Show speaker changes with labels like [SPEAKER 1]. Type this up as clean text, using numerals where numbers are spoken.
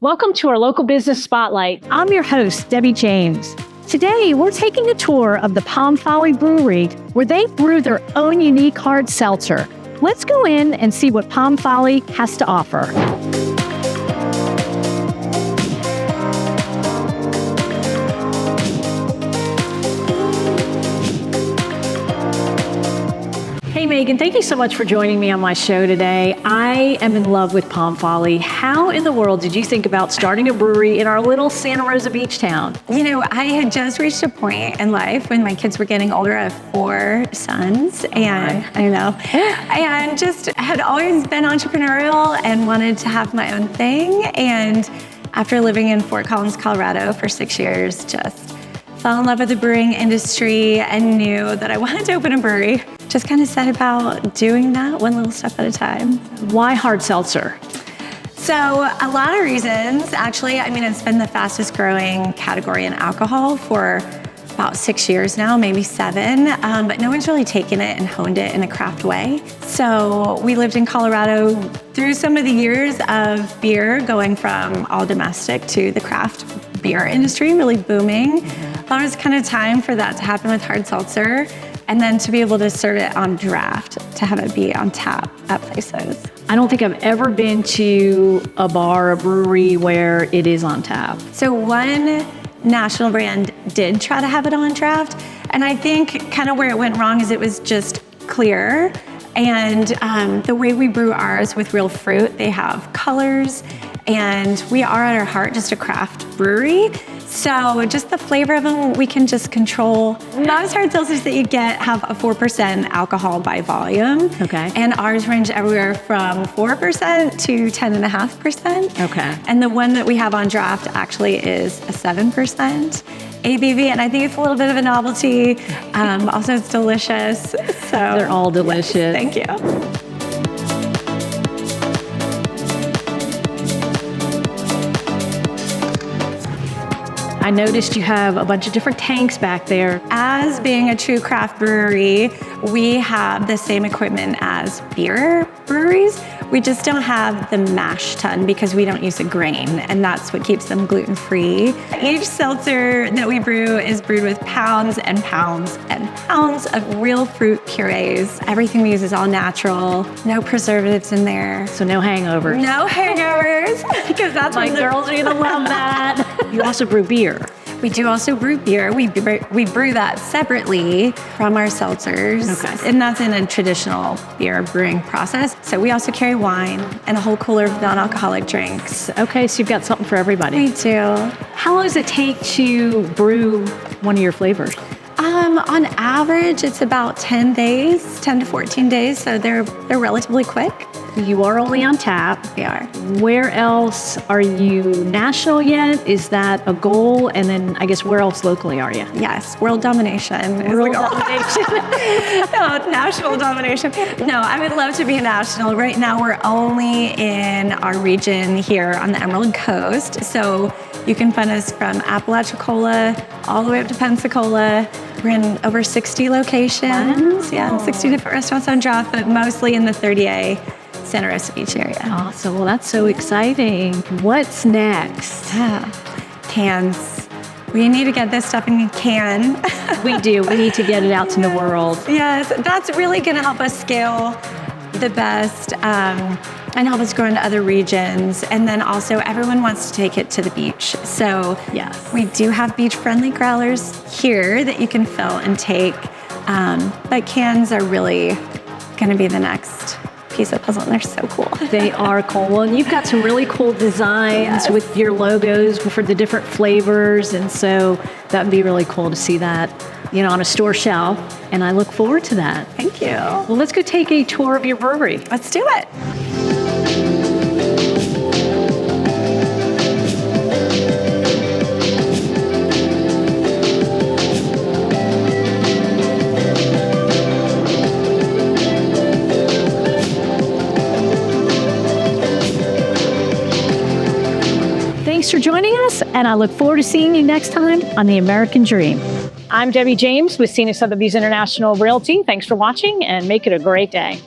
[SPEAKER 1] Welcome to our local business spotlight. I'm your host, Debbie James. Today, we're taking a tour of the Palm Folly Brewery, where they brew their own unique hard seltzer. Let's go in and see what Palm Folly has to offer. Hey Meaghan, thank you so much for joining me on my show today. I am in love with Palm Folly. How in the world did you think about starting a brewery in our little Santa Rosa beach town?
[SPEAKER 2] You know, I had just reached a point in life when my kids were getting older. I have 4 sons, and just had always been entrepreneurial and wanted to have my own thing. And after living in Fort Collins, Colorado for 6 years, just fell in love with the brewing industry and knew that I wanted to open a brewery. Just kind of set about doing that one little step at a time.
[SPEAKER 1] Why hard seltzer?
[SPEAKER 2] So a lot of reasons, actually. I mean, it's been the fastest growing category in alcohol for about 6 years now, maybe 7, but no one's really taken it and honed it in a craft way. So we lived in Colorado through some of the years of beer going from all domestic to the craft beer industry really booming. Thought it was kind of time for that to happen with hard seltzer, and then to be able to serve it on draft, to have it be on tap at places.
[SPEAKER 1] I don't think I've ever been to a bar, a brewery where it is on tap.
[SPEAKER 2] So one national brand did try to have it on draft, and I think kind of where it went wrong is it was just clear. And the way we brew ours with real fruit, they have colors, and we are at our heart just a craft brewery. So just the flavor of them, we can just control. Most hard seltzers that you get have a 4% alcohol by volume.
[SPEAKER 1] Okay.
[SPEAKER 2] And ours range everywhere from 4% to 10.5%.
[SPEAKER 1] Okay.
[SPEAKER 2] And the one that we have on draft actually is a 7% ABV, and I think it's a little bit of a novelty. Also, it's delicious. So
[SPEAKER 1] they're all delicious.
[SPEAKER 2] Yes, thank you.
[SPEAKER 1] I noticed you have a bunch of different tanks back there.
[SPEAKER 2] As being a true craft brewery, we have the same equipment as beer breweries. We just don't have the mash tun because we don't use a grain, and that's what keeps them gluten-free. Each seltzer that we brew is brewed with pounds and pounds and pounds of real fruit purees. Everything we use is all natural, no preservatives in there.
[SPEAKER 1] So no hangovers.
[SPEAKER 2] No hangovers, because that's
[SPEAKER 1] My girls are gonna love that. You also brew beer.
[SPEAKER 2] We do also brew beer. We brew that separately from our seltzers,
[SPEAKER 1] Okay.
[SPEAKER 2] and that's in a traditional beer brewing process. So we also carry wine and a whole cooler of non-alcoholic drinks.
[SPEAKER 1] Okay, so you've got something for everybody.
[SPEAKER 2] We do.
[SPEAKER 1] How long does it take to brew one of your flavors?
[SPEAKER 2] On average, it's about 10 days, 10 to 14 days, so they're relatively quick.
[SPEAKER 1] You are only on tap.
[SPEAKER 2] We are.
[SPEAKER 1] Where else are you national yet? Is that a goal? And then I guess where else locally are you?
[SPEAKER 2] Yes, world domination.
[SPEAKER 1] World domination.
[SPEAKER 2] No, national domination. No, I would love to be national. Right now, we're only in our region here on the Emerald Coast. So you can find us from Apalachicola all the way up to Pensacola. We're in over 60 locations. Wow. Yeah, 60 different restaurants on draft, but mostly in the 30A Santa Rosa Beach area.
[SPEAKER 1] Awesome. Well, that's so exciting. What's next?
[SPEAKER 2] Cans. We need to get this stuff in a can.
[SPEAKER 1] We do. We need to get it out to the world.
[SPEAKER 2] Yes, that's really going to help us scale the best and help us grow into other regions. And then also everyone wants to take it to the beach. So
[SPEAKER 1] yes,
[SPEAKER 2] we do have beach-friendly growlers here that you can fill and take. But cans are really going to be the next piece of the puzzle, and they're so cool.
[SPEAKER 1] They are cool. Well, and you've got some really cool designs with your logos for the different flavors, and so that would be really cool to see that, on a store shelf, and I look forward to that.
[SPEAKER 2] Thank you.
[SPEAKER 1] Well, let's go take a tour of your brewery.
[SPEAKER 2] Let's do it.
[SPEAKER 1] Thanks for joining us, and I look forward to seeing you next time on The American Dream. I'm Debbie James with Scenic Sotheby's International Realty. Thanks for watching, and make it a great day.